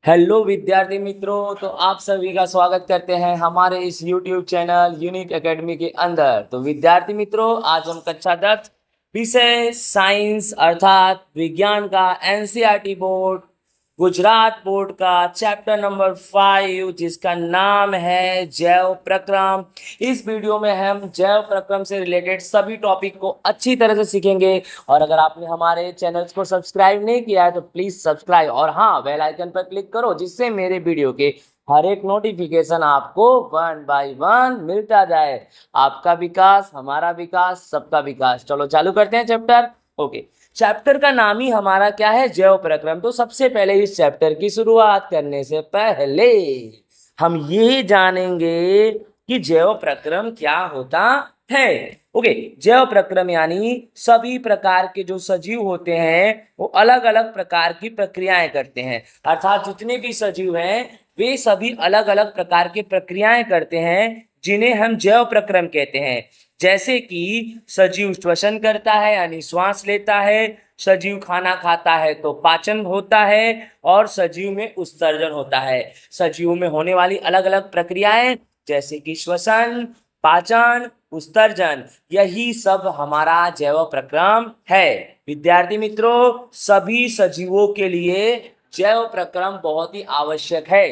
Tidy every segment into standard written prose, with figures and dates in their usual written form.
Hello विद्यार्थी मित्रों, तो आप सभी का स्वागत करते हैं हमारे इस YouTube चैनल यूनिक एकेडमी के अंदर। तो विद्यार्थी मित्रों, आज हम कक्षा 10 विषय साइंस अर्थात विज्ञान का एनसीईआरटी बोर्ड गुजरात बोर्ड का चैप्टर नंबर 5 जिसका नाम है जैव प्रक्रम। इस वीडियो में हम जैव प्रक्रम से रिलेटेड सभी टॉपिक को अच्छी तरह से सीखेंगे। और अगर आपने हमारे चैनल्स को सब्सक्राइब नहीं किया है तो प्लीज सब्सक्राइब और हाँ, बेल आइकन पर क्लिक करो जिससे मेरे वीडियो के हर एक नोटिफिकेशन आपको 1 बाय 1 मिलता जाए। आपका विकास हमारा विकास, सबका विकास। चलो चालू करते हैं चैप्टर। ओके, चैप्टर का नाम ही हमारा क्या है? जैव प्रक्रम। तो सबसे पहले इस चैप्टर की शुरुआत करने से पहले हम ये जानेंगे कि जैव प्रक्रम क्या होता है। ओके, जैव प्रक्रम यानी सभी प्रकार के जो सजीव होते हैं वो अलग अलग प्रकार की प्रक्रियाएं करते हैं। अर्थात जितने भी सजीव हैं वे सभी अलग अलग प्रकार की प्रक्रियाएं करते हैं जिन्हें हम जैव प्रक्रम कहते हैं। जैसे कि सजीव श्वसन करता है यानी श्वास लेता है, सजीव खाना खाता है तो पाचन होता है, और सजीव में उत्सर्जन होता है। सजीव में होने वाली अलग अलग प्रक्रियाएं जैसे कि श्वसन, पाचन, उत्सर्जन, यही सब हमारा जैव प्रक्रम है। विद्यार्थी मित्रों, सभी सजीवों के लिए जैव प्रक्रम बहुत ही आवश्यक है।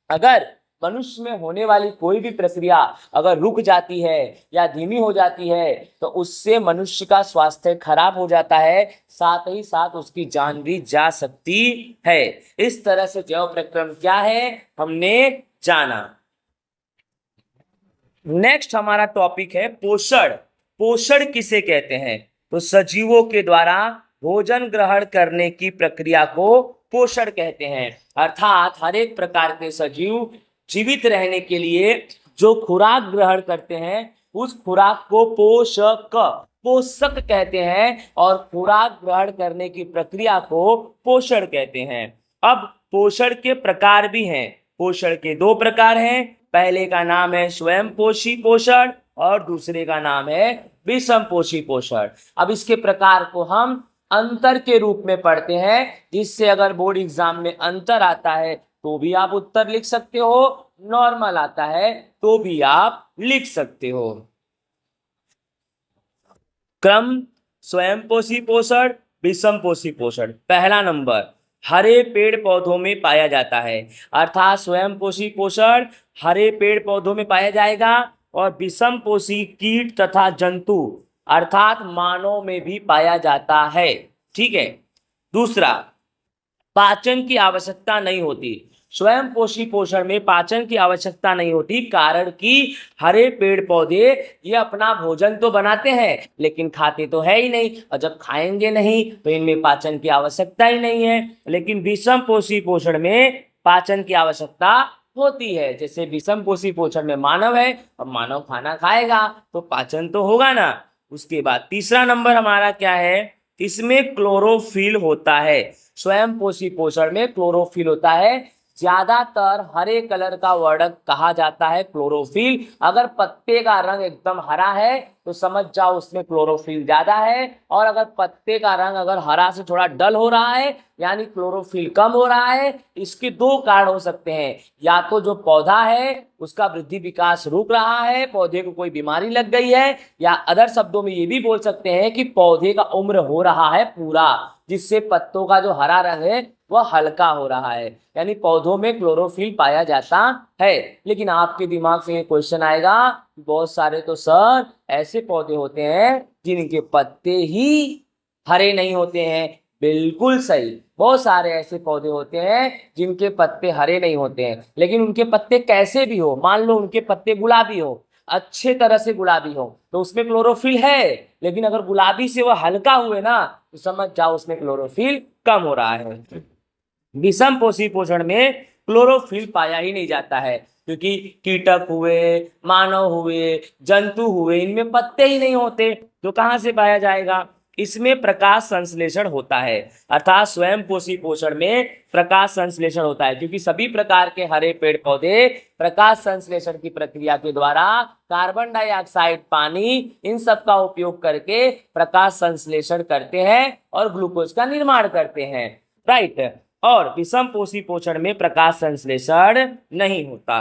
अगर मनुष्य में होने वाली कोई भी प्रक्रिया अगर रुक जाती है या धीमी हो जाती है तो उससे मनुष्य का स्वास्थ्य खराब हो जाता है, साथ ही साथ उसकी जान भी जा सकती है। इस तरह से जैव प्रक्रम क्या है हमने जाना। नेक्स्ट हमारा टॉपिक है पोषण। पोषण किसे कहते हैं? तो सजीवों के द्वारा भोजन ग्रहण करने की प्रक्रिया को पोषण कहते हैं। अर्थात हर एक प्रकार के सजीव जीवित रहने के लिए जो खुराक ग्रहण करते हैं उस खुराक को पोषक कहते हैं, और खुराक ग्रहण करने की प्रक्रिया को पोषण कहते हैं। अब पोषण के प्रकार भी हैं। पोषण के 2 प्रकार हैं। पहले का नाम है स्वयं पोषी पोषण और दूसरे का नाम है विषम पोषी पोषण। अब इसके प्रकार को हम अंतर के रूप में पढ़ते हैं, जिससे अगर बोर्ड एग्जाम में अंतर आता है तो भी आप उत्तर लिख सकते हो, नॉर्मल आता है तो भी आप लिख सकते हो। क्रम स्वयं पोषी पोषण, विषम पोषी पोषण। पहला नंबर हरे पेड़ पौधों में पाया जाता है। अर्थात स्वयं पोषी पोषण हरे पेड़ पौधों में पाया जाएगा, और विषम पोषी कीट तथा जंतु अर्थात मानव में भी पाया जाता है। ठीक है। दूसरा, पाचन की आवश्यकता नहीं होती। स्वयं पोषी पोषण में पाचन की आवश्यकता नहीं होती, कारण कि हरे पेड़ पौधे ये अपना भोजन तो बनाते हैं लेकिन खाते तो है ही नहीं, और जब खाएंगे नहीं तो इनमें पाचन की आवश्यकता ही नहीं है। लेकिन विषम पोषी पोषण में पाचन की आवश्यकता होती है। जैसे विषम पोषी पोषण में मानव है, अब मानव खाना खाएगा तो पाचन तो होगा ना। उसके बाद तीसरा नंबर हमारा क्या है? इसमें क्लोरोफिल होता है। स्वयं पोषी पोषण में क्लोरोफिल होता है। ज्यादातर हरे कलर का वर्णक कहा जाता है क्लोरोफिल। अगर पत्ते का रंग एकदम हरा है तो समझ जाओ उसमें क्लोरोफिल ज्यादा है, और अगर पत्ते का रंग अगर हरा से थोड़ा डल हो रहा है यानी क्लोरोफिल कम हो रहा है। इसके 2 कारण हो सकते हैं, या तो जो पौधा है उसका वृद्धि विकास रुक रहा है, पौधे को कोई बीमारी लग गई है, या अदर शब्दों में ये भी बोल सकते हैं कि पौधे का उम्र हो रहा है पूरा, जिससे पत्तों का जो हरा रंग है वह हल्का हो रहा है, यानी पौधों में क्लोरोफिल पाया जाता है। लेकिन आपके दिमाग में क्वेश्चन आएगा, बहुत सारे तो सर ऐसे पौधे होते हैं जिनके पत्ते ही हरे नहीं होते हैं। बिल्कुल सही, बहुत सारे ऐसे पौधे होते हैं जिनके पत्ते हरे नहीं होते हैं, लेकिन उनके पत्ते कैसे भी हो, मान लो उनके पत्ते गुलाबी हो, अच्छे तरह से गुलाबी हो, तो उसमें क्लोरोफिल है। लेकिन अगर गुलाबी से वह हल्का हुए ना तो समझ जाओ उसमें क्लोरोफिल कम हो रहा है। विषम पोषी पोषण में क्लोरोफिल पाया ही नहीं जाता है, क्योंकि कीटक हुए, मानव हुए, जंतु हुए, इनमें पत्ते ही नहीं होते, तो कहाँ से पाया जाएगा? इसमें प्रकाश संश्लेषण होता है। अर्थात स्वयं पोषी पोषण में प्रकाश संश्लेषण होता है, क्योंकि सभी प्रकार के हरे पेड़ पौधे प्रकाश संश्लेषण की प्रक्रिया के द्वारा कार्बन डाइऑक्साइड, पानी, इन सब का उपयोग करके प्रकाश संश्लेषण करते हैं और ग्लूकोज का निर्माण करते हैं। राइट। और विषम पोषी पोषण में प्रकाश संश्लेषण नहीं होता।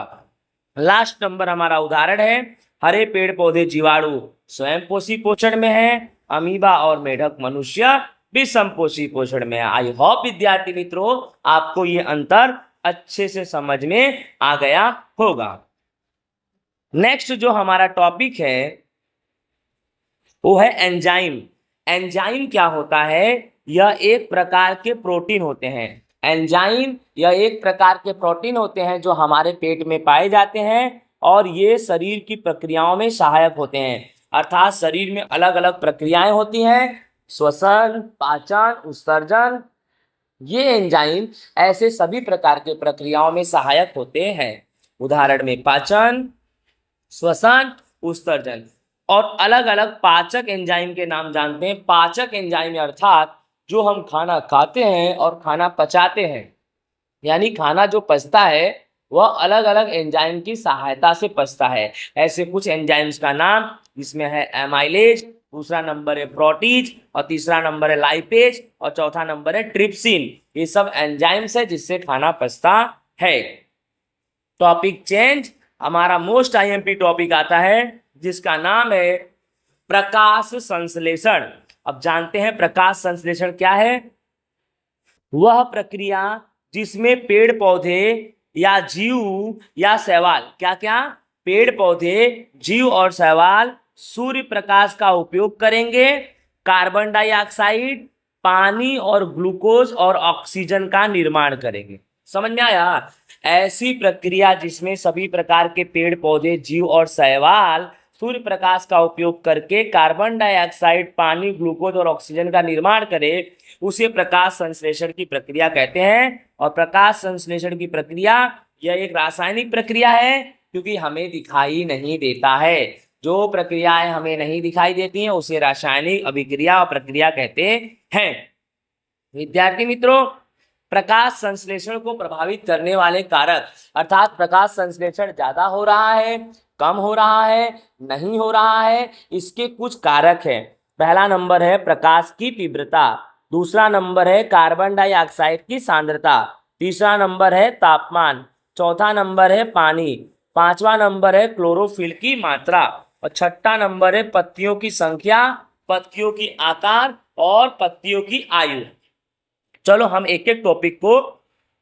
लास्ट नंबर हमारा उदाहरण है, हरे पेड़ पौधे जीवाणु स्वयं पोषी पोषण में है, अमीबा और मेढक मनुष्य विषम पोषी पोषण में है। आई होप विद्यार्थी मित्रों आपको ये अंतर अच्छे से समझ में आ गया होगा। नेक्स्ट जो हमारा टॉपिक है वो है एंजाइम। एंजाइम क्या होता है? यह एक प्रकार के प्रोटीन होते हैं। एंजाइम यह एक प्रकार के प्रोटीन होते हैं जो हमारे पेट में पाए जाते हैं और ये शरीर की प्रक्रियाओं में सहायक होते हैं। अर्थात शरीर में अलग अलग प्रक्रियाएं होती हैं, श्वसन, पाचन, उत्सर्जन। ये एंजाइम ऐसे सभी प्रकार के प्रक्रियाओं में सहायक होते हैं। उदाहरण में पाचन, श्वसन, उत्सर्जन। और अलग अलग पाचक एंजाइम के नाम जानते हैं। पाचक एंजाइम अर्थात जो हम खाना खाते हैं और खाना पचाते हैं, यानी खाना जो पचता है वह अलग अलग एंजाइम की सहायता से पचता है। ऐसे कुछ एंजाइम्स का नाम जिसमें है एमाइलेज, दूसरा नंबर है प्रोटीज और तीसरा नंबर है लाइपेज और चौथा नंबर है ट्रिप्सिन। ये सब एंजाइम्स है जिससे खाना पचता है। टॉपिक चेंज, हमारा मोस्ट आईएमपी टॉपिक आता है जिसका नाम है प्रकाश संश्लेषण। अब जानते हैं प्रकाश संश्लेषण क्या है। वह प्रक्रिया जिसमें पेड़ पौधे या जीव या शैवाल, क्या क्या, पेड़ पौधे, जीव और शैवाल सूर्य प्रकाश का उपयोग करेंगे कार्बन डाइऑक्साइड, पानी और ग्लूकोज और ऑक्सीजन का निर्माण करेंगे। समझ में आया? ऐसी प्रक्रिया जिसमें सभी प्रकार के पेड़ पौधे, जीव और शैवाल सूर्य प्रकाश का उपयोग करके कार्बन डाइऑक्साइड, पानी, ग्लूकोज और ऑक्सीजन का निर्माण करे, उसे प्रकाश संश्लेषण की प्रक्रिया कहते हैं। और प्रकाश संश्लेषण की प्रक्रिया यह एक रासायनिक प्रक्रिया है क्योंकि हमें दिखाई नहीं देता है। जो प्रक्रियाएं हमें नहीं दिखाई देती हैं उसे रासायनिक अभिक्रिया और प्रक्रिया कहते हैं। विद्यार्थी मित्रों, प्रकाश संश्लेषण को प्रभावित करने वाले कारक अर्थात प्रकाश संश्लेषण ज्यादा हो रहा है, कम हो रहा है, नहीं हो रहा है, इसके कुछ कारक हैं। पहला नंबर है प्रकाश की तीव्रता, दूसरा नंबर है कार्बन डाइऑक्साइड की सांद्रता, तीसरा नंबर है तापमान, चौथा नंबर है पानी, पांचवा नंबर है क्लोरोफिल की मात्रा और छठा नंबर है पत्तियों की संख्या, पत्तियों की आकार और पत्तियों की आयु। चलो हम एक एक टॉपिक को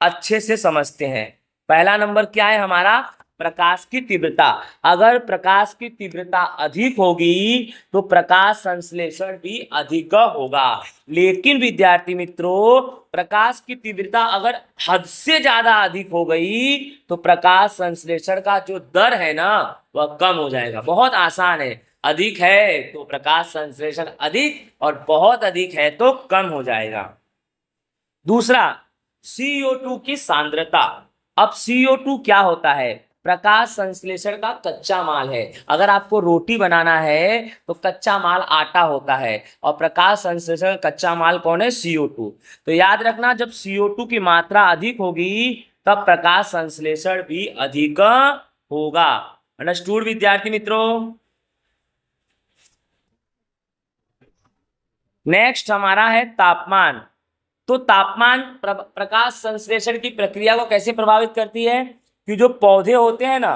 अच्छे से समझते हैं। पहला नंबर क्या है हमारा? प्रकाश की तीव्रता। अगर प्रकाश की तीव्रता अधिक होगी तो प्रकाश संश्लेषण भी अधिक होगा। लेकिन विद्यार्थी मित्रों, प्रकाश की तीव्रता अगर हद से ज्यादा अधिक हो गई तो प्रकाश संश्लेषण का जो दर है ना वह कम हो जाएगा। बहुत आसान है, अधिक है तो प्रकाश संश्लेषण अधिक और बहुत अधिक है तो कम हो जाएगा। दूसरा, CO2 की सांद्रता। अब CO2 क्या होता है? प्रकाश संश्लेषण का कच्चा माल है। अगर आपको रोटी बनाना है तो कच्चा माल आटा होता है और प्रकाश संश्लेषण का कच्चा माल कौन है? CO2। तो याद रखना, जब CO2 की मात्रा अधिक होगी तब प्रकाश संश्लेषण भी अधिक होगा। अंडरस्टूड विद्यार्थी मित्रों? नेक्स्ट हमारा है तापमान। तो तापमान प्रकाश संश्लेषण की प्रक्रिया को कैसे प्रभावित करती है? कि जो पौधे होते हैं ना,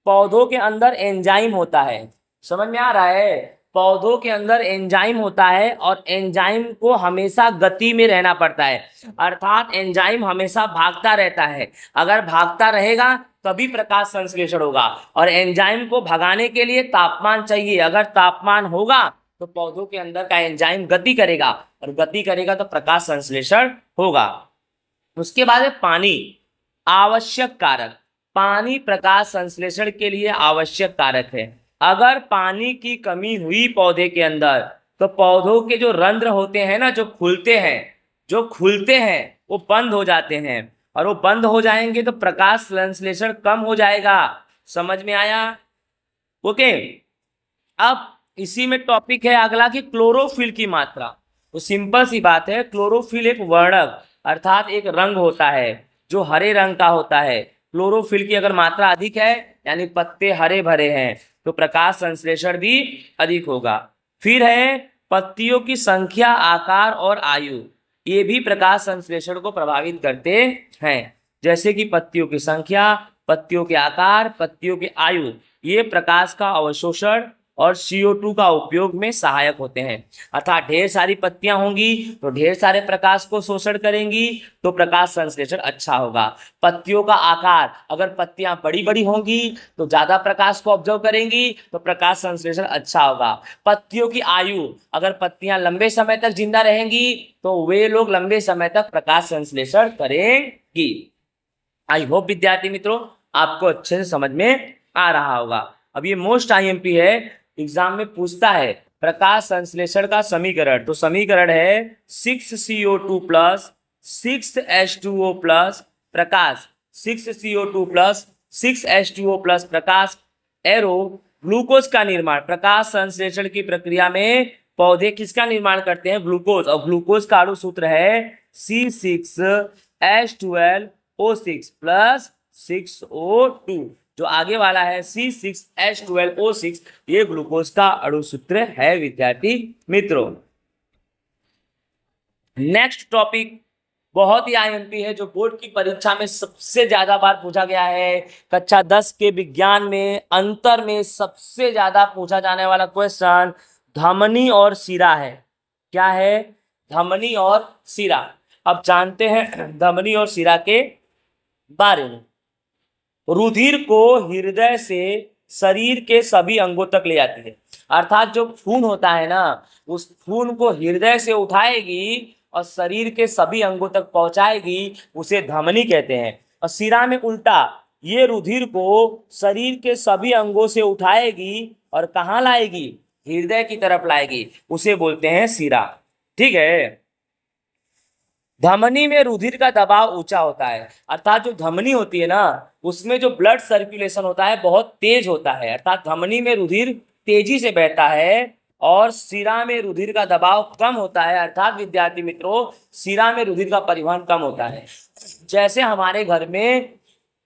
पौधों के अंदर एंजाइम होता है। समझ में आ रहा है? पौधों के अंदर एंजाइम होता है और एंजाइम को हमेशा गति में रहना पड़ता है। अर्थात एंजाइम हमेशा भागता रहता है। अगर भागता रहेगा तभी प्रकाश संश्लेषण होगा और एंजाइम को भगाने के लिए तापमान चाहिए। अगर तापमान होगा तो पौधों के अंदर का एंजाइम गति करेगा और गति करेगा तो प्रकाश संश्लेषण होगा। उसके बाद है पानी, आवश्यक कारक। पानी प्रकाश संश्लेषण के लिए आवश्यक कारक है। अगर पानी की कमी हुई पौधे के अंदर तो पौधों के जो रंध्र होते हैं ना, जो खुलते हैं वो बंद हो जाते हैं और वो बंद हो जाएंगे तो प्रकाश संश्लेषण कम हो जाएगा। समझ में आया? ओके। अब इसी में टॉपिक है अगला कि क्लोरोफिल की मात्रा। तो सिंपल सी बात है, क्लोरोफिल एक वर्णक अर्थात एक रंग होता है जो हरे रंग का होता है। क्लोरोफिल की अगर मात्रा अधिक है यानी पत्ते हरे भरे हैं तो प्रकाश संश्लेषण भी अधिक होगा। फिर है पत्तियों की संख्या, आकार और आयु। ये भी प्रकाश संश्लेषण को प्रभावित करते हैं। जैसे कि पत्तियों की संख्या, पत्तियों के आकार, पत्तियों की आयु, ये प्रकाश का अवशोषण और CO2 का उपयोग में सहायक होते हैं। अर्थात ढेर सारी पत्तियां होंगी तो ढेर सारे प्रकाश को शोषण करेंगी तो प्रकाश संश्लेषण अच्छा होगा। पत्तियों का आकार, अगर पत्तियां बड़ी बड़ी होंगी तो ज्यादा प्रकाश को ऑब्जर्व करेंगी तो प्रकाश संश्लेषण अच्छा होगा। पत्तियों की आयु, अगर पत्तियां लंबे समय तक जिंदा रहेंगी तो वे लोग लंबे समय तक प्रकाश संश्लेषण करेंगी। आई होप विद्यार्थी मित्रों आपको अच्छे से समझ में आ रहा होगा। अब ये मोस्ट IMP है, एग्जाम में पूछता है प्रकाश संश्लेषण का समीकरण। तो समीकरण है 6CO2 प्लस 6H2O प्लस प्रकाश 6CO2 प्लस 6H2O प्लस प्रकाश एरो ग्लूकोज का निर्माण। प्रकाश संश्लेषण की प्रक्रिया में पौधे किसका निर्माण करते हैं? ग्लूकोज। और ग्लूकोज का अणु सूत्र है C6H12O6 प्लस 6O2। जो आगे वाला है C6H12O6, ये ग्लूकोज का अणु सूत्र है विद्यार्थी मित्रों। नेक्स्ट टॉपिक बहुत ही IMP है, जो बोर्ड की परीक्षा में सबसे ज्यादा बार पूछा गया है। कक्षा 10 के विज्ञान में अंतर में सबसे ज्यादा पूछा जाने वाला क्वेश्चन धमनी और शिरा है। क्या है? धमनी और शिरा। अब जानते हैं धमनी और शिरा के बारे में। रुधिर को हृदय से शरीर के सभी अंगों तक ले जाती है। अर्थात जो खून होता है ना, उस खून को हृदय से उठाएगी और शरीर के सभी अंगों तक पहुंचाएगी, उसे धमनी कहते हैं। और शिरा में उल्टा, ये रुधिर को शरीर के सभी अंगों से उठाएगी और कहाँ लाएगी? हृदय की तरफ लाएगी, उसे बोलते हैं शिरा। ठीक है। धमनी में रुधिर का दबाव ऊंचा होता है। अर्थात जो धमनी होती है ना, उसमें जो ब्लड सर्कुलेशन होता है बहुत तेज होता है। अर्थात धमनी में रुधिर तेजी से बहता है और शिरा में रुधिर का दबाव कम होता है। अर्थात विद्यार्थी मित्रों, शिरा में रुधिर का परिवहन कम होता है। जैसे हमारे घर में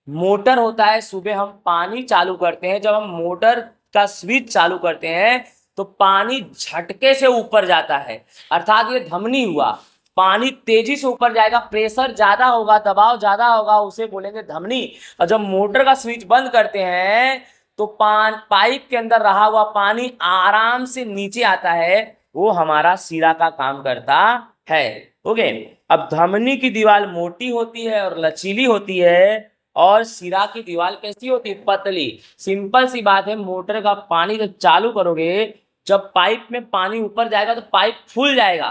मोटर होता है, सुबह हम पानी चालू करते हैं, जब हम मोटर का स्विच चालू करते हैं तो पानी झटके से ऊपर जाता है। अर्थात ये धमनी हुआ, पानी तेजी से ऊपर जाएगा, प्रेशर ज्यादा होगा, दबाव ज्यादा होगा, उसे बोलेंगे धमनी। और जब मोटर का स्विच बंद करते हैं तो पाइप के अंदर रहा हुआ पानी आराम से नीचे आता है, वो हमारा शिरा का काम करता है। ओके। अब धमनी की दीवार मोटी होती है और लचीली होती है, और शिरा की दीवार कैसी होती है? पतली। सिंपल सी बात है, मोटर का पानी जब चालू करोगे, जब पाइप में पानी ऊपर जाएगा तो पाइप फूल जाएगा,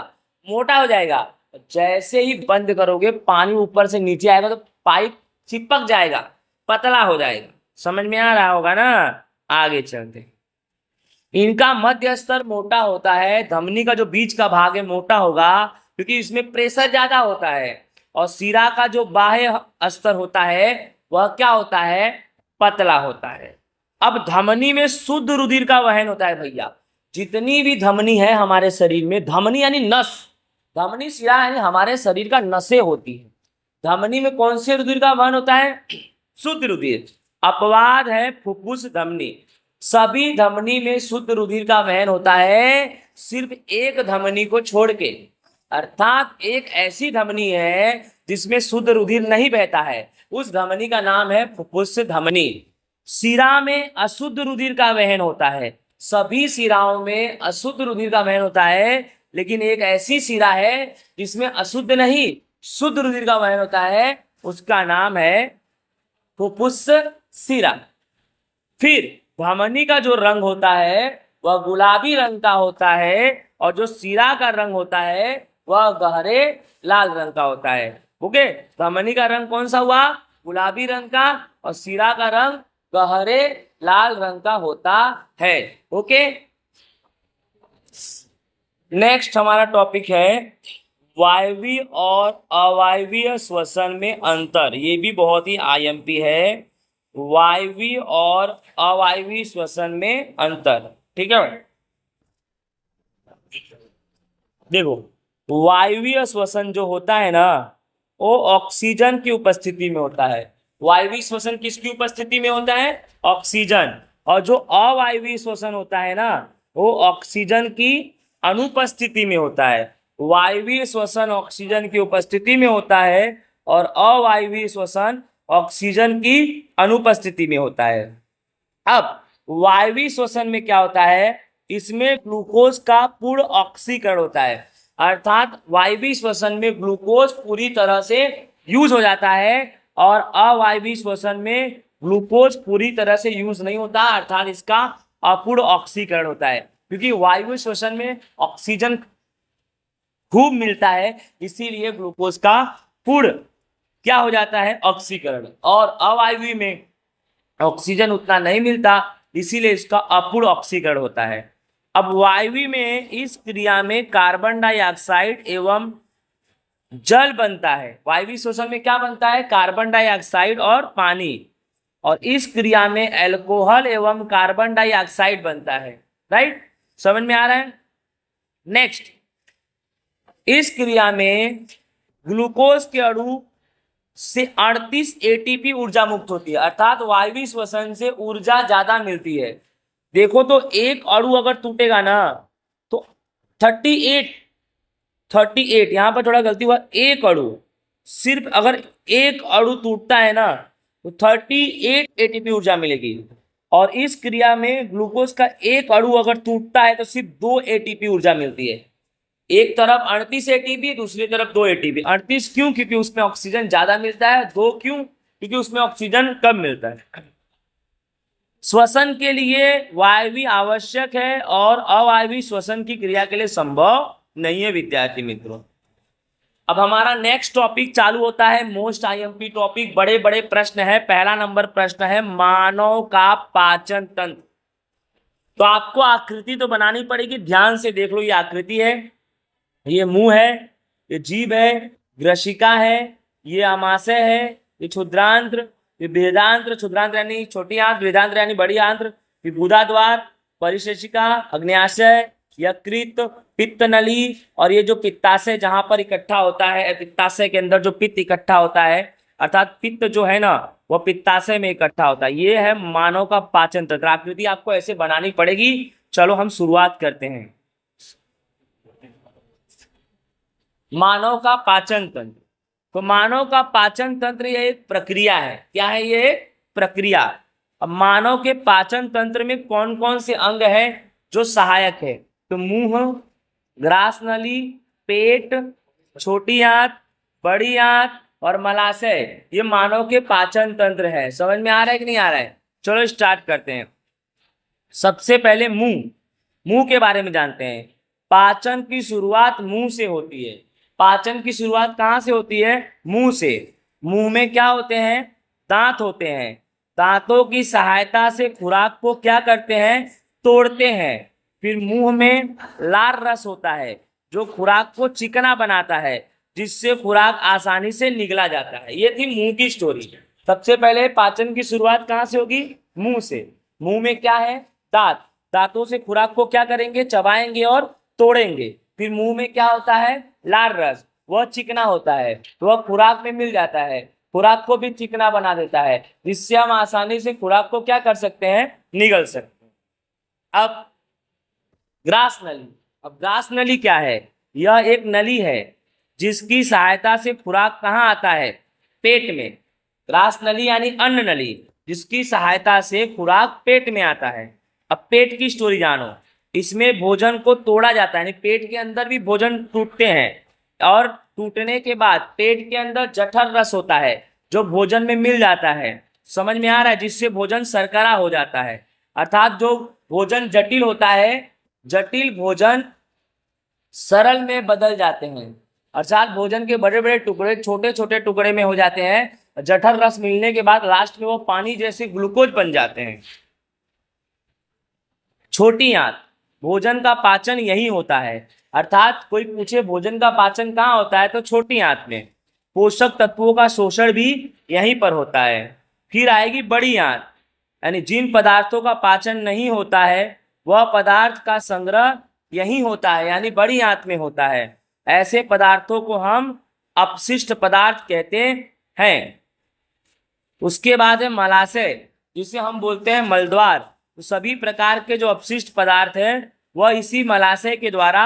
मोटा हो जाएगा। जैसे ही बंद करोगे, पानी ऊपर से नीचे आएगा तो पाइप चिपक जाएगा, पतला हो जाएगा। समझ में आ रहा होगा ना? आगे चलते। इनका मध्य स्तर मोटा होता है। धमनी का जो बीच का भाग है मोटा होगा क्योंकि इसमें प्रेशर ज्यादा होता है। और शिरा का जो बाह्य स्तर होता है वह क्या होता है? पतला होता है। अब धमनी में शुद्ध रुधिर का वहन होता है भैया। जितनी भी धमनी है हमारे शरीर में, धमनी यानी नस, धमनी शिरा यानी हमारे शरीर का नसें होती है। धमनी में कौन से रुधिर का वहन होता है? शुद्ध रुधिर। अपवाद है फुफ्फुस धमनी। सभी धमनी में शुद्ध रुधिर का वहन होता है, सिर्फ एक धमनी को छोड़ के। अर्थात एक ऐसी धमनी है जिसमें शुद्ध रुधिर नहीं बहता है, उस धमनी का नाम है फुफ्फुस धमनी। शिरा में अशुद्ध रुधिर का वहन होता है। सभी शिराओं में अशुद्ध रुधिर का वहन होता है, लेकिन एक ऐसी शिरा है जिसमें अशुद्ध नहीं शुद्ध रुधिर का वहन होता है, उसका नाम है फुफ्फुस शिरा। फिर धमनी का जो रंग होता है वह गुलाबी रंग का होता है, और जो शिरा का रंग होता है वह गहरे लाल रंग का होता है। ओके। धमनी का रंग कौन सा हुआ? गुलाबी रंग का, और शिरा का रंग गहरे लाल रंग का होता है। ओके। नेक्स्ट हमारा टॉपिक है वायवीय और अवायवीय श्वसन में अंतर। ये भी बहुत ही IMP है, वायवीय और अवायवीय श्वसन में अंतर। ठीक है। देखो, वायवीय श्वसन जो होता है ना, वो ऑक्सीजन की उपस्थिति में होता है। वायवीय श्वसन किसकी उपस्थिति में होता है? ऑक्सीजन। और जो अवायवीय श्वसन होता है ना, वो ऑक्सीजन की अनुपस्थिति में होता है। वायवीय श्वसन ऑक्सीजन की उपस्थिति में होता है और अवायवीय श्वसन ऑक्सीजन की अनुपस्थिति में होता है। अब वायवीय श्वसन में क्या होता है, इसमें ग्लूकोज का पूर्ण ऑक्सीकरण होता है, अर्थात वायवीय श्वसन में ग्लूकोज पूरी तरह से यूज हो जाता है और अवायवीय श्वसन में ग्लूकोज पूरी तरह से यूज नहीं होता, अर्थात इसका अपूर्ण ऑक्सीकरण होता है। क्योंकि वायवीय श्वसन में ऑक्सीजन खूब मिलता है, इसीलिए ग्लूकोज का पूर्ण क्या हो जाता है, ऑक्सीकरण, और अवायवीय में ऑक्सीजन उतना नहीं मिलता, इसीलिए इसका अपूर्ण ऑक्सीकरण होता है। अब वायवीय में इस क्रिया में कार्बन डाइऑक्साइड एवं जल बनता है। वायवीय श्वसन में क्या बनता है, कार्बन डाइऑक्साइड और पानी, और इस क्रिया में अल्कोहल एवं कार्बन डाइऑक्साइड बनता है। राइट, समझ में आ रहा है। नेक्स्ट, इस क्रिया में ग्लूकोज के अणु से 38 एटीपी ऊर्जा मुक्त होती है, अर्थात वायवीय श्वसन से ऊर्जा ज्यादा मिलती है। देखो तो एक अणु अगर टूटेगा ना तो 38 यहाँ पर थोड़ा गलती हुआ, एक अणु, सिर्फ अगर एक अणु टूटता है ना तो 38 एटीपी ऊर्जा मिलेगी, और इस क्रिया में ग्लूकोज का एक अणु अगर टूटता है तो सिर्फ 2 एटीपी ऊर्जा मिलती है। एक तरफ 38 एटीपी, दूसरी तरफ 2 एटीपी। 38 क्यों, क्योंकि उसमें ऑक्सीजन ज्यादा मिलता है। 2 क्यों, क्योंकि उसमें ऑक्सीजन कम मिलता है। श्वसन के लिए वायवीय आवश्यक है और अवायवीय श्वसन की क्रिया के लिए संभव नहीं है विद्यार्थी मित्रों। अब हमारा नेक्स्ट टॉपिक चालू होता है, मोस्ट आईएमपी टॉपिक, बड़े बड़े प्रश्न है। पहला नंबर प्रश्न है मानव का पाचन तंत्र। तो आपको आकृति तो बनानी पड़ेगी, ध्यान से देख लो। ये आकृति है, ये मुंह है, ये जीभ है, ग्रशिका है, ये आमाशय है, ये क्षुद्रांत्र, ये बृहदांत्र, क्षुद्रांत्र यानी छोटी आंत्र, बृहदांत्र यानी बड़ी आंत्र, विभूदा द्वार, परिशेषिका, अग्न्याशय, यकृत, पित्त नली, और ये जो पित्ताशय जहां पर इकट्ठा होता है, पित्ताशय के अंदर जो पित्त इकट्ठा होता है, अर्थात पित्त जो है ना वह पित्ताशय में इकट्ठा होता है। ये है मानव का पाचन तंत्र। आकृति आपको ऐसे बनानी पड़ेगी। चलो हम शुरुआत करते हैं। मानव का पाचन तंत्र, तो मानव का पाचन तंत्र यह एक प्रक्रिया है। क्या है ये, प्रक्रिया। अब मानव के पाचन तंत्र में कौन कौन से अंग हैं जो सहायक है, तो मुंह, ग्रास नली, पेट, छोटी आंत, बड़ी आंत और मलाशय, ये मानव के पाचन तंत्र है। समझ में आ रहा है कि नहीं आ रहा है। चलो स्टार्ट करते हैं। सबसे पहले मुंह के बारे में जानते हैं। पाचन की शुरुआत मुंह से होती है। पाचन की शुरुआत कहाँ से होती है, मुंह से। मुंह में क्या होते हैं, दांत होते हैं। दांतों की सहायता से खुराक को क्या करते हैं, तोड़ते हैं। फिर मुंह में लार रस होता है जो खुराक को चिकना बनाता है, जिससे खुराक आसानी से निगला जाता है। ये थी मुंह की स्टोरी। सबसे पहले पाचन की शुरुआत कहाँ से होगी, मुंह से। मुंह में क्या है, दांत। दांतों से खुराक को क्या करेंगे, चबाएंगे और तोड़ेंगे। फिर मुंह में क्या होता है, लार रस, वह चिकना होता है, वह खुराक में मिल जाता है, खुराक को भी चिकना बना देता है, जिससे हम आसानी से खुराक को क्या कर सकते हैं, निगल सकते हैं। अब ग्रास नली। अब ग्रास नली क्या है, यह एक नली है जिसकी सहायता से खुराक कहाँ आता है, पेट में। ग्रास नली यानी अन्न नली, जिसकी सहायता से खुराक पेट में आता है। अब पेट की स्टोरी जानो। इसमें भोजन को तोड़ा जाता है, यानी पेट के अंदर भी भोजन टूटते हैं, और टूटने के बाद पेट के अंदर जठर रस होता है जो भोजन में मिल जाता है। समझ में आ रहा है, जिससे भोजन शर्करा हो जाता है। अर्थात जो भोजन जटिल होता है, जटिल भोजन सरल में बदल जाते हैं। अर्थात भोजन के बड़े बड़े टुकड़े छोटे छोटे टुकड़े में हो जाते हैं। जठर रस मिलने के बाद लास्ट में वो पानी जैसे ग्लूकोज बन जाते हैं। छोटी आंत, भोजन का पाचन यही होता है। अर्थात कोई पूछे भोजन का पाचन कहाँ होता है, तो छोटी आंत में। पोषक तत्वों का शोषण भी यहीं पर होता है। फिर आएगी बड़ी आंत, यानी जिन पदार्थों का पाचन नहीं होता है वह पदार्थ का संग्रह यहीं होता है, यानी बड़ी आंत में होता है। ऐसे पदार्थों को हम अपशिष्ट पदार्थ कहते हैं। उसके बाद है मलाशय, जिसे हम बोलते हैं मलद्वार। तो सभी प्रकार के जो अपशिष्ट पदार्थ हैं वह इसी मलाशय के द्वारा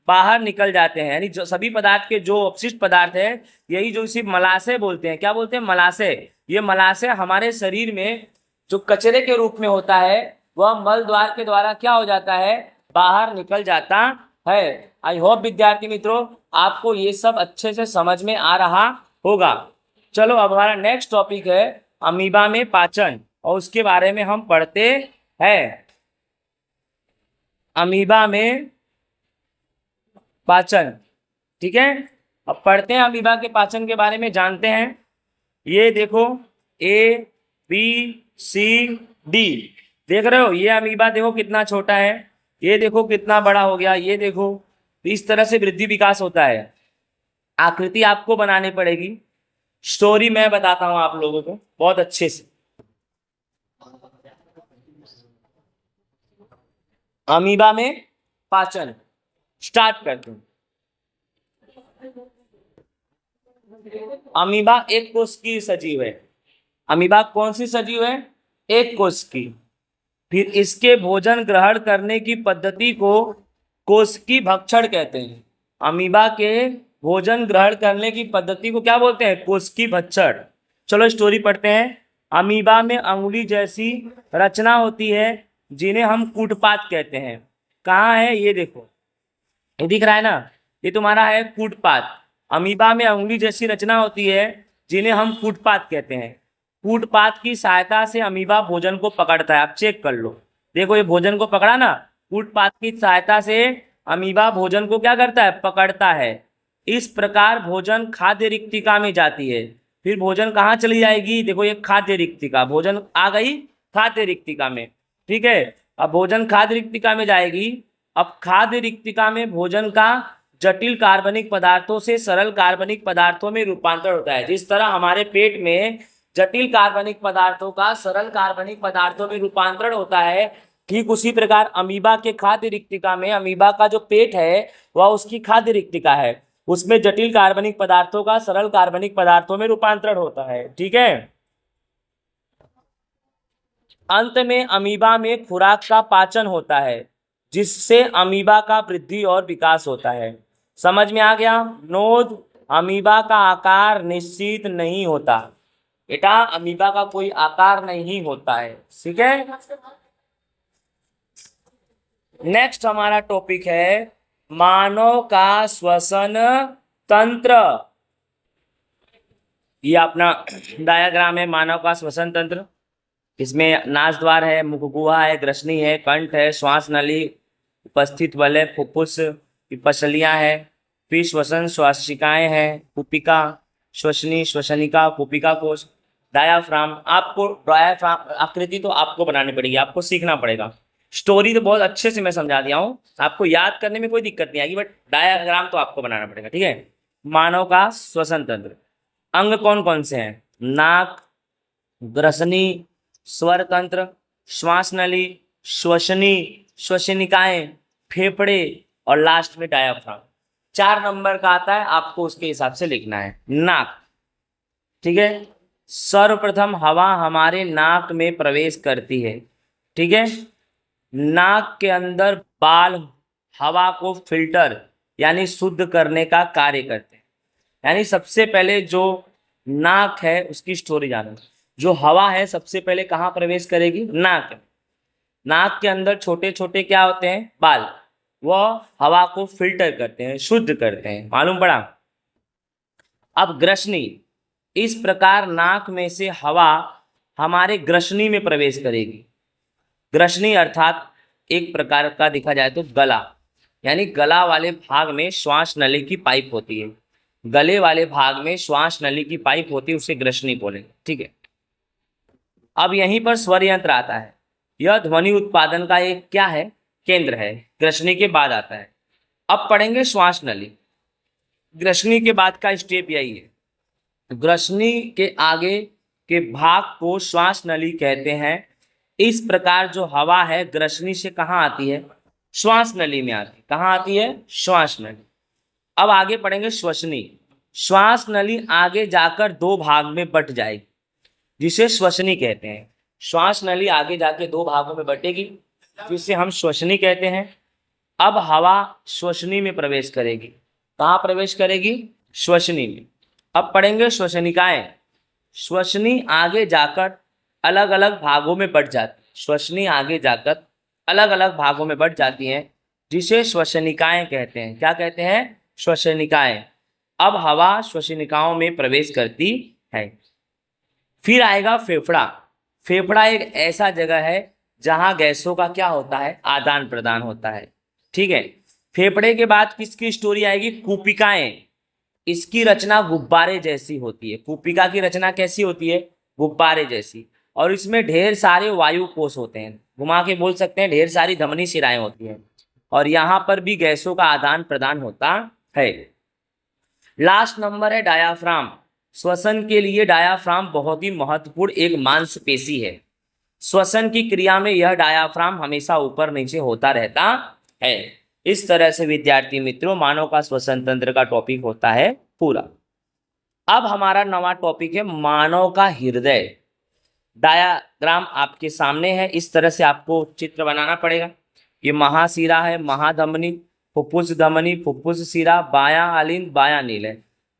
बाहर निकल जाते हैं। यानी जो सभी पदार्थ के जो अपशिष्ट पदार्थ है, यही जो इसी मलाशय बोलते हैं, क्या बोलते हैं? मलाशय। ये मलाशय हमारे शरीर में जो कचरे के रूप में होता है, वह मल द्वार के द्वारा क्या हो जाता है? बाहर निकल जाता है। आई होप विद्यार्थी मित्रों आपको ये सब अच्छे से समझ में आ रहा होगा। चलो अब हमारा नेक्स्ट टॉपिक है अमीबा में पाचन, और उसके बारे में हम पढ़ते हैं। अमीबा में पाचन, ठीक है। अब पढ़ते हैं अमीबा के पाचन के बारे में, जानते हैं। ये देखो A B C D, देख रहे हो? ये अमीबा देखो कितना छोटा है, ये देखो कितना बड़ा हो गया, ये देखो। इस तरह से वृद्धि विकास होता है। आकृति आपको बनानी पड़ेगी, स्टोरी मैं बताता हूं आप लोगों को बहुत अच्छे से। अमीबा में पाचन स्टार्ट करते हैं। अमीबा एक कोश की सजीव है। अमीबा कौन सी सजीव है? एक कोश की। फिर इसके भोजन ग्रहण करने की पद्धति को कोशिकी भक्षण कहते हैं। अमीबा के भोजन ग्रहण करने की पद्धति को क्या बोलते हैं? कोशिकी भक्षण। चलो स्टोरी पढ़ते हैं। अमीबा में अंगुली जैसी रचना होती है जिन्हें हम कूटपाद कहते हैं। कहाँ है? ये देखो, ये दिख रहा है ना, ये तुम्हारा है कूटपाद। अमीबा में अंगुली जैसी रचना होती है जिन्हें हम कूटपाद कहते हैं। कूटपाद की सहायता से अमीबा भोजन को पकड़ता है। आप चेक कर लो, देखो ये भोजन को पकड़ा ना, कूटपाद की सहायता से अमीबा भोजन को क्या करता है? पकड़ता है। इस प्रकार भोजन खाद्य रिक्तिका में जाती है। फिर भोजन कहाँ चली जाएगी? देखो ये खाद्य रिक्तिका, भोजन आ गई खाद्य रिक्तिका में, ठीक है। अब भोजन खाद्य रिक्तिका में जाएगी। अब खाद्य रिक्तिका में भोजन का जटिल कार्बनिक पदार्थों से सरल कार्बनिक पदार्थों में रूपांतर होता है। जिस तरह हमारे पेट में जटिल कार्बनिक पदार्थों का सरल कार्बनिक पदार्थों में रूपांतरण होता है, ठीक उसी प्रकार अमीबा के खाद्य रिक्तिका में, अमीबा का जो पेट है वह उसकी खाद्य रिक्तिका है, उसमें जटिल कार्बनिक पदार्थों का सरल कार्बनिक पदार्थों में रूपांतरण होता है, ठीक है। अंत में अमीबा में खुराक का पाचन होता है जिससे अमीबा का वृद्धि और विकास होता है। समझ में आ गया? नोट, अमीबा का आकार निश्चित नहीं होता बेटा, अमीबा का कोई आकार नहीं होता है, ठीक है। नेक्स्ट हमारा टॉपिक है मानव का श्वसन तंत्र। ये अपना डायग्राम है मानव का श्वसन तंत्र। इसमें नासद्वार है, मुखगुहा है, ग्रसनी है, कंठ है, श्वास नली उपस्थित वलय, फुफ्फुस, पसलियां है, फिर श्वसन श्वासिकाएं हैं, पुपिका, श्वसनी, श्वसनिका, पुपिका कोश, डायाफ्राम। आपको डायाफ्राम आकृति तो आपको बनानी पड़ेगी, आपको सीखना पड़ेगा। स्टोरी तो बहुत अच्छे से मैं समझा दिया हूँ, आपको याद करने में कोई दिक्कत नहीं आएगी, बट डायाग्राम तो आपको बनाना पड़ेगा, ठीक है। मानव का श्वसन तंत्र, अंग कौन कौन से हैं? नाक, ग्रसनी, स्वर तंत्र, श्वास नली, श्वसनी, श्वसनिकाएं, फेफड़े और लास्ट में डायाफ्राम। 4 नंबर का आता है, आपको उसके हिसाब से लिखना है। नाक, ठीक है। सर्वप्रथम हवा हमारे नाक में प्रवेश करती है, ठीक है। नाक के अंदर बाल हवा को फिल्टर यानी शुद्ध करने का कार्य करते हैं। यानी सबसे पहले जो नाक है उसकी स्टोरी जानो। जो हवा है सबसे पहले कहाँ प्रवेश करेगी? नाक। नाक के अंदर छोटे छोटे क्या होते हैं? बाल। वह हवा को फिल्टर करते हैं, शुद्ध करते हैं, मालूम पड़ा। अब ग्रसनी, इस प्रकार नाक में से हवा हमारे ग्रसनी में प्रवेश करेगी। ग्रसनी अर्थात एक प्रकार का देखा जाए तो गला, यानी गला वाले भाग में श्वास नली की पाइप होती है। गले वाले भाग में श्वास नली की पाइप होती है, उसे ग्रसनी बोलेंगे, ठीक है। अब यहीं पर स्वर यंत्र आता है। यह ध्वनि उत्पादन का एक क्या है? केंद्र है। ग्रसनी के बाद आता है। अब पढ़ेंगे श्वास नली। ग्रसनी के बाद का स्टेप यही है। ग्रसनी के आगे के भाग को श्वास नली कहते हैं। इस प्रकार जो हवा है ग्रसनी से कहाँ आती है? श्वास नली में आती है। कहाँ आती है? श्वास नली। अब आगे पढ़ेंगे श्वसनी। श्वास नली आगे जाकर 2 भाग में बट जाएगी, जिसे श्वसनी कहते हैं। श्वास नली आगे जाके 2 भागों में बटेगी, जिसे हम श्वसनी कहते हैं। अब हवा श्वसनी में प्रवेश करेगी। कहाँ प्रवेश करेगी? श्वसनी में। अब पढ़ेंगे श्वसनिकाएं। श्वसनी आगे जाकर अलग अलग भागों में बढ़ जाती है। श्वसनी आगे जाकर अलग अलग भागों में बढ़ जाती हैं, जिसे श्वसनिकाएं कहते हैं। क्या कहते हैं? श्वसनिकाएं। अब हवा श्वसनिकाओं में प्रवेश करती है। फिर आएगा फेफड़ा। फेफड़ा एक ऐसा जगह है जहां गैसों का क्या होता है? आदान प्रदान होता है। ठीक है। फेफड़े के बाद किसकी स्टोरी आएगी? कूपिकाएं। इसकी रचना गुब्बारे जैसी होती है। कूपिका की रचना कैसी होती है? गुब्बारे जैसी। और इसमें ढेर सारे वायु कोष होते हैं। घुमा के बोल सकते हैं ढेर सारी धमनी शिराएं होती हैं, और यहाँ पर भी गैसों का आदान प्रदान होता है। लास्ट नंबर है डायाफ्राम। श्वसन के लिए डायाफ्राम बहुत ही महत्वपूर्ण एक मांसपेशी है। श्वसन की क्रिया में यह डायाफ्राम हमेशा ऊपर नीचे होता रहता है। इस तरह से विद्यार्थी मित्रों मानव का श्वसन तंत्र का टॉपिक होता है पूरा। अब हमारा नवा टॉपिक है मानव का हृदय। डायाग्राम आपके सामने है। इस तरह से आपको चित्र बनाना पड़ेगा। ये महाशिरा है, महाधमनी, फुफ्फुस धमनी, फुफ्फुस शिरा, बायां आलिंद, बायां नील,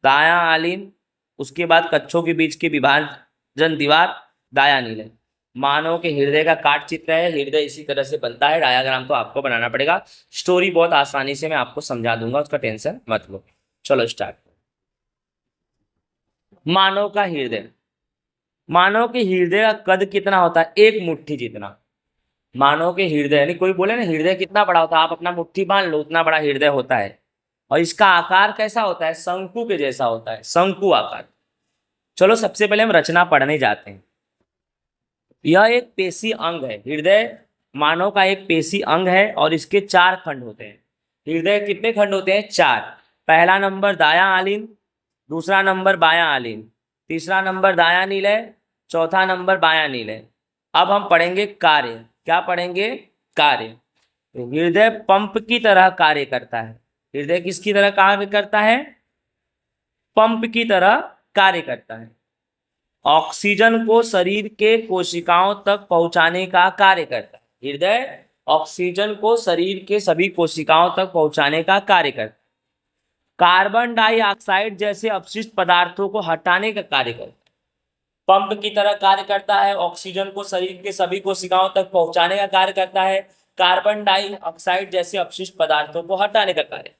दायां आलिंद, उसके बाद कच्छों के बीच की विभाजन दीवार, दायां नील। मानव के हृदय का काट चित्र है। हृदय इसी तरह से बनता है। डायाग्राम तो आपको बनाना पड़ेगा। स्टोरी बहुत आसानी से मैं आपको समझा दूंगा, उसका टेंशन मत लो। चलो स्टार्ट। मानव का हृदय। मानव के हृदय का कद कितना होता है? एक मुट्ठी जितना। मानव के हृदय, यानी कोई बोले ना हृदय कितना बड़ा होता है, आप अपना मुट्ठी बांध लो, उतना बड़ा हृदय होता है। और इसका आकार कैसा होता है? शंकु के जैसा होता है, शंकु आकार। चलो सबसे पहले हम रचना पढ़ने जाते हैं। यह एक पेशी अंग है। हृदय मानव का एक पेशी अंग है और इसके 4 खंड होते हैं। हृदय कितने खंड होते हैं? 4। पहला नंबर दायां आलिंद, दूसरा नंबर बायां आलिंद, तीसरा नंबर दायां नीलय, चौथा नंबर बायां नीलय। अब हम पढ़ेंगे कार्य। क्या पढ़ेंगे? कार्य। तो हृदय पंप की तरह कार्य करता है। हृदय किसकी तरह कार्य करता है? पंप की तरह कार्य करता है। ऑक्सीजन को शरीर के कोशिकाओं तक पहुंचाने का कार्य करता है। हृदय ऑक्सीजन को शरीर के सभी कोशिकाओं तक पहुंचाने का कार्य करता है। कार्बन डाइऑक्साइड जैसे अपशिष्ट पदार्थों को हटाने का कार्य करता है। पंप की तरह कार्य करता है, ऑक्सीजन को शरीर के सभी कोशिकाओं तक पहुंचाने का कार्य करता है, कार्बन डाइऑक्साइड जैसे अपशिष्ट पदार्थों को हटाने का कार्य।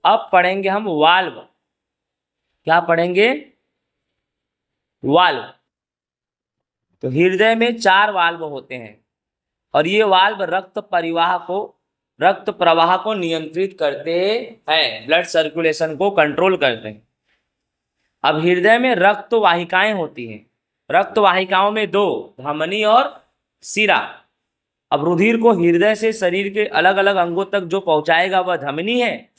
अब पढ़ेंगे हम वाल्व। क्या पढ़ेंगे? वाल्व। तो हृदय में 4 वाल्व होते हैं और ये वाल्व रक्त प्रवाह को नियंत्रित करते हैं, ब्लड सर्कुलेशन को कंट्रोल करते हैं। अब हृदय में रक्त वाहिकाएं होती हैं। रक्त वाहिकाओं में 2, धमनी और शिरा। अब रुधिर को हृदय से शरीर के अलग अलग अंगों तक जो पहुंचाएगा वह धमनी है,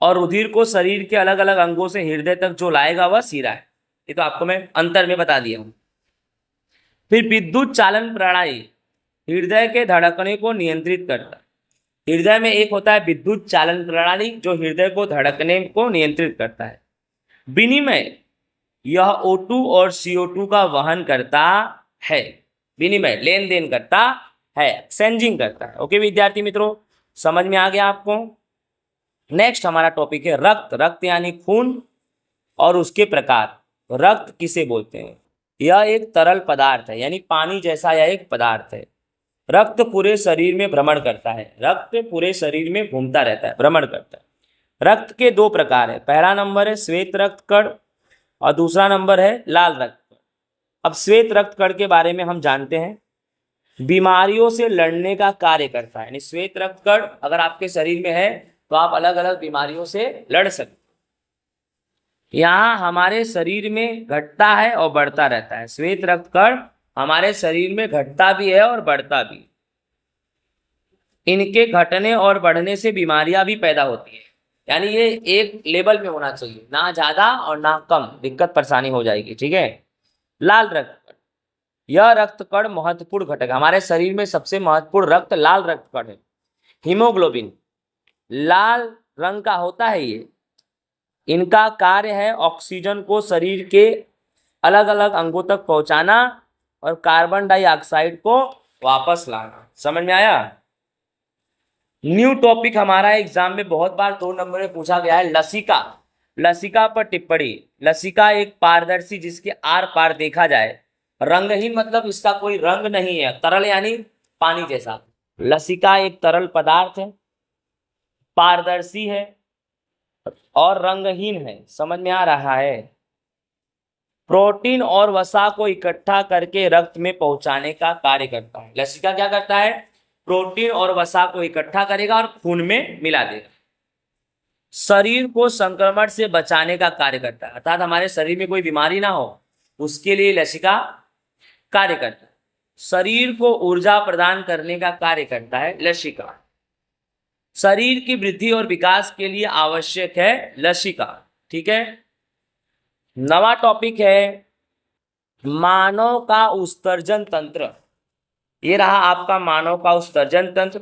और रुधिर को शरीर के अलग अलग अंगों से हृदय तक जो लाएगा वह शिरा है। ये तो आपको मैं अंतर में बता दिया हूं। फिर विद्युत चालन प्रणाली हृदय के धड़कने को नियंत्रित करता है। हृदय में एक होता है विद्युत चालन प्रणाली जो हृदय को धड़कने को नियंत्रित करता है। विनिमय, यह O2 और CO2 का वहन करता है। विनिमय, लेन देन करता है, एक्सचेंजिंग करता है। ओके विद्यार्थी मित्रों, समझ में आ गया आपको? नेक्स्ट हमारा टॉपिक है रक्त। रक्त यानी खून और उसके प्रकार। रक्त किसे बोलते हैं? यह एक तरल पदार्थ है, यानी पानी जैसा यह एक पदार्थ है। रक्त पूरे शरीर में भ्रमण करता है। रक्त पूरे शरीर में घूमता रहता है, भ्रमण करता है। रक्त के 2 प्रकार है। पहला नंबर है श्वेत रक्त कण और दूसरा नंबर है लाल रक्त कण। अब श्वेत रक्त कण के बारे में हम जानते हैं, बीमारियों से लड़ने का कार्य करता है। यानी श्वेत रक्त कण अगर आपके शरीर में है तो आप अलग अलग बीमारियों से लड़ सकते। यहाँ हमारे शरीर में घटता है और बढ़ता रहता है। श्वेत रक्त कण हमारे शरीर में घटता भी है और बढ़ता भी। इनके घटने और बढ़ने से बीमारियां भी पैदा होती है। यानी ये एक लेवल में होना चाहिए, ना ज्यादा और ना कम, दिक्कत परेशानी हो जाएगी। ठीक है। लाल रक्त कण, यह रक्त कण महत्वपूर्ण घटक। हमारे शरीर में सबसे महत्वपूर्ण रक्त लाल रक्त कण है। हीमोग्लोबिन लाल रंग का होता है। ये इनका कार्य है ऑक्सीजन को शरीर के अलग अलग अंगों तक पहुंचाना और कार्बन डाइऑक्साइड को वापस लाना। समझ में आया? न्यू टॉपिक हमारा एग्जाम में बहुत बार 2 नंबर में पूछा गया है, लसिका। लसिका पर टिप्पणी। लसिका एक पारदर्शी जिसके आर पार देखा जाए, रंगहीन मतलब इसका कोई रंग नहीं है, तरल यानी पानी जैसा। लसिका एक तरल पदार्थ है, पारदर्शी है और रंगहीन है। समझ में आ रहा है? प्रोटीन और वसा को इकट्ठा करके रक्त में पहुंचाने का कार्य करता है। लसिका क्या करता है? प्रोटीन और वसा को इकट्ठा करेगा और खून में मिला देगा। शरीर को संक्रमण से बचाने का कार्य करता है, अर्थात हमारे शरीर में कोई बीमारी ना हो उसके लिए लसिका कार्य करता है। शरीर को ऊर्जा प्रदान करने का कार्य करता है लसिका। शरीर की वृद्धि और विकास के लिए आवश्यक है लसिका। ठीक है। नवा टॉपिक है मानव का उत्सर्जन तंत्र। ये रहा आपका मानव का उत्सर्जन तंत्र।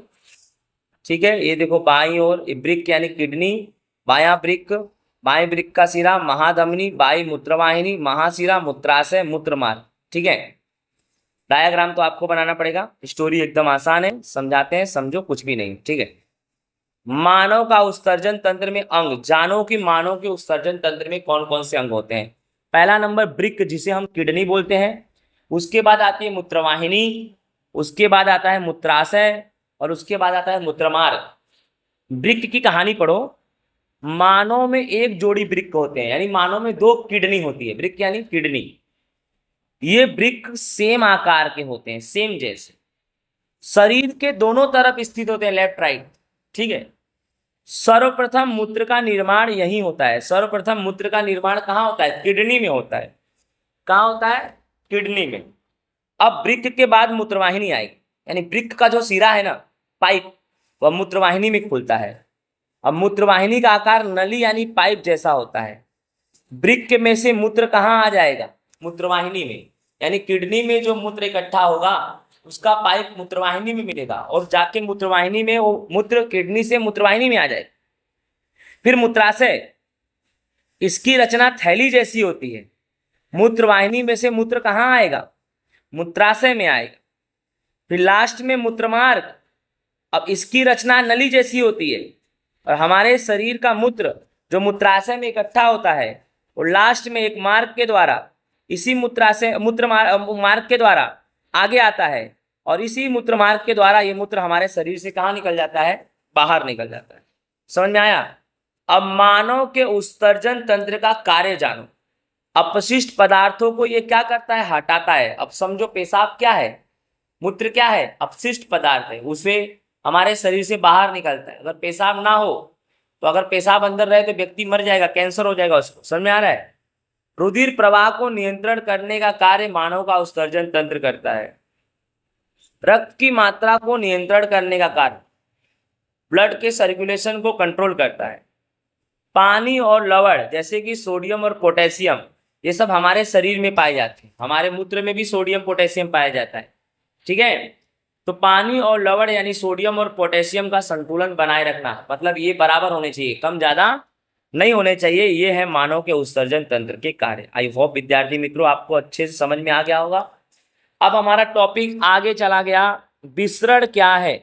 ठीक है, ये देखो बाईं ओर वृक्क यानी किडनी, बायां वृक्क, बाएं वृक्क का सिरा महाधमनी, बाई मूत्रवाहिनी, महाशिरा, मूत्राशय, मूत्रमार्ग। ठीक है, डायग्राम तो आपको बनाना पड़ेगा, स्टोरी एकदम आसान है, समझाते हैं, समझो कुछ भी नहीं। ठीक है, मानव का उत्सर्जन तंत्र में अंग, जानो कि मानव के उत्सर्जन तंत्र में कौन कौन से अंग होते हैं। पहला नंबर वृक्क जिसे हम किडनी बोलते हैं, उसके बाद आती है मूत्रवाहिनी, उसके बाद आता है मूत्राशय और उसके बाद आता है मूत्रमार्ग। वृक्क की कहानी पढ़ो। मानव में एक जोड़ी वृक्क होते हैं, यानी मानव में 2 किडनी होती है। वृक्क यानी किडनी। ये वृक्क सेम आकार के होते हैं, सेम जैसे, शरीर के दोनों तरफ स्थित होते हैं, लेफ्ट राइट। ठीक है, सर्वप्रथम मूत्र का निर्माण यही होता है। सर्वप्रथम मूत्र का निर्माण कहाँ होता है? किडनी में होता है। कहाँ होता है? किडनी में। अब वृक्क के बाद मूत्रवाहिनी आएगी, यानी वृक्क का जो सिरा है ना, पाइप, वह मूत्रवाहिनी में खुलता है। अब मूत्रवाहिनी का आकार नली यानी पाइप जैसा होता है। वृक्क में से मूत्र कहाँ आ जाएगा? मूत्रवाहिनी में, यानी किडनी में जो मूत्र इकट्ठा होगा उसका पाइप मूत्रवाहिनी में मिलेगा और जाके मूत्रवाहिनी में वो मूत्र किडनी से मूत्रवाहिनी में आ जाए। फिर मूत्राशय, इसकी रचना थैली जैसी होती है। मूत्रवाहिनी में से मूत्र कहाँ आएगा? मूत्राशय में आएगा। फिर लास्ट में मूत्रमार्ग, अब इसकी रचना नली जैसी होती है और हमारे शरीर का मूत्र जो मूत्राशय में इकट्ठा होता है और लास्ट में एक मार्ग के द्वारा, इसी मूत्राशय मार्ग के द्वारा आगे आता है और इसी मूत्र मार्ग के द्वारा ये मूत्र हमारे शरीर से कहाँ निकल जाता है? बाहर निकल जाता है। समझ में आया? अब मानव के उत्सर्जन तंत्र का कार्य जानो। अपशिष्ट पदार्थों को ये क्या करता है? हटाता है। अब समझो पेशाब क्या है, मूत्र क्या है? अपशिष्ट पदार्थ है, उसे हमारे शरीर से बाहर निकलता है। अगर पेशाब ना हो तो अगर पेशाब अंदर रहे तो व्यक्ति मर जाएगा, कैंसर हो जाएगा उसको। समझ में आ रहा है? रुधिर प्रवाह को नियंत्रण करने का कार्य मानव का उत्सर्जन तंत्र करता है। रक्त की मात्रा को नियंत्रण करने का कार्य, ब्लड के सर्कुलेशन को कंट्रोल करता है। पानी और लवण जैसे कि सोडियम और पोटेशियम, ये सब हमारे शरीर में पाए जाते हैं। हमारे मूत्र में भी सोडियम पोटेशियम पाया जाता है। ठीक है, तो पानी और लवण यानी सोडियम और पोटेशियम का संतुलन बनाए रखना, मतलब ये बराबर होने चाहिए, कम ज्यादा नहीं होने चाहिए। ये है मानव के उत्सर्जन तंत्र के कार्य। आई होप विद्यार्थी मित्रों आपको अच्छे से समझ में आ गया होगा। अब हमारा टॉपिक आगे चला गया, विसरण क्या है?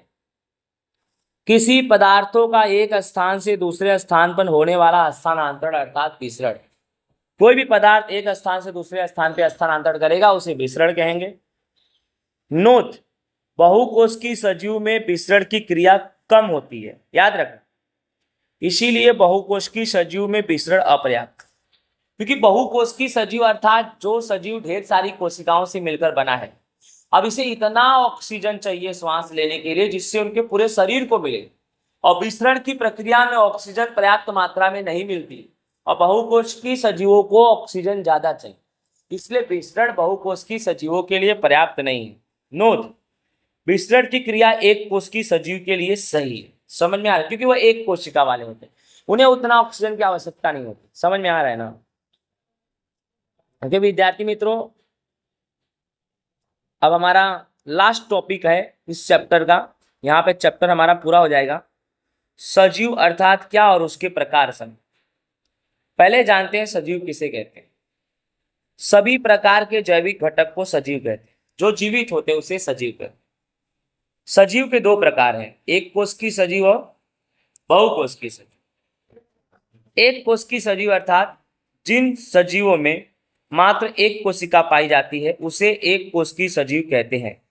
किसी पदार्थों का एक स्थान से दूसरे स्थान पर होने वाला स्थानांतरण अर्थात विसरण। कोई भी पदार्थ एक स्थान से दूसरे स्थान पर स्थानांतरण करेगा उसे विसरण कहेंगे। नोट, बहुकोशिकीय सजीव में विसरण की क्रिया कम होती है, याद रखना, इसीलिए बहुकोशिकीय सजीव में विसरण अपर्याप्त। क्योंकि बहुकोशिकीय सजीव अर्थात जो सजीव ढेर सारी कोशिकाओं से मिलकर बना है, अब इसे इतना ऑक्सीजन चाहिए श्वास लेने के लिए जिससे उनके पूरे शरीर को मिले, और विसरण की प्रक्रिया में ऑक्सीजन पर्याप्त मात्रा में नहीं मिलती और बहुकोशिकीय सजीवों को ऑक्सीजन ज्यादा चाहिए, इसलिए विसरण बहुकोशिकीय सजीवों के लिए पर्याप्त नहीं है। नोट, विसरण की क्रिया एक कोशिकीय सजीव के लिए सही है। समझ में आ रहा है? क्योंकि वह एक कोशिका वाले होते हैं, उन्हें उतना ऑक्सीजन की आवश्यकता नहीं होती। समझ में आ रहा है ना? ओके विद्यार्थी मित्रों, अब हमारा लास्ट टॉपिक है इस चैप्टर का, यहाँ पे चैप्टर हमारा पूरा हो जाएगा। सजीव अर्थात क्या और उसके प्रकार समझ। पहले जानते हैं सजीव किसे कहते हैं। सभी प्रकार के जैविक घटक को सजीव कहते हैं, जो जीवित होते हैं उसे सजीव कहते हैं। सजीव के दो प्रकार हैं, एक कोशिकीय सजीव और बहुकोशिकीय सजीव। एक कोशिकीय सजीव अर्थात जिन सजीवों में मात्र एक कोशिका पाई जाती है उसे एक कोशिकीय सजीव कहते हैं।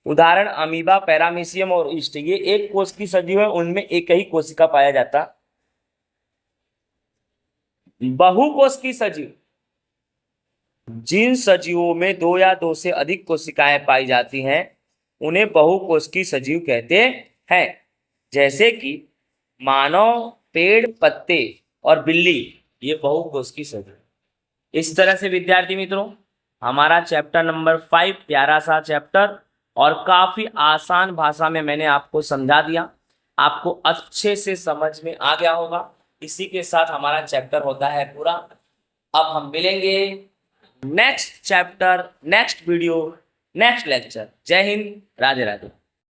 उदाहरण अमीबा, पैरामीशियम और ईस्ट, ये एक कोशिकीय सजीव है, उनमें एक ही कोशिका पाया जाता। बहुकोशिकीय सजीव, जिन सजीवों में दो या दो से अधिक कोशिकाएं पाई जाती हैं उन्हें बहुकोशिकीय सजीव कहते हैं। जैसे कि मानव, पेड़, पत्ते और बिल्ली, ये बहुकोशिकीय सजीव। इस तरह से विद्यार्थी मित्रों हमारा चैप्टर नंबर 5 प्यारा सा चैप्टर और काफी आसान भाषा में मैंने आपको समझा दिया, आपको अच्छे से समझ में आ गया होगा। इसी के साथ हमारा चैप्टर होता है पूरा। अब हम मिलेंगे next chapter, next video, next lecture. जय हिंद, राधे राधे।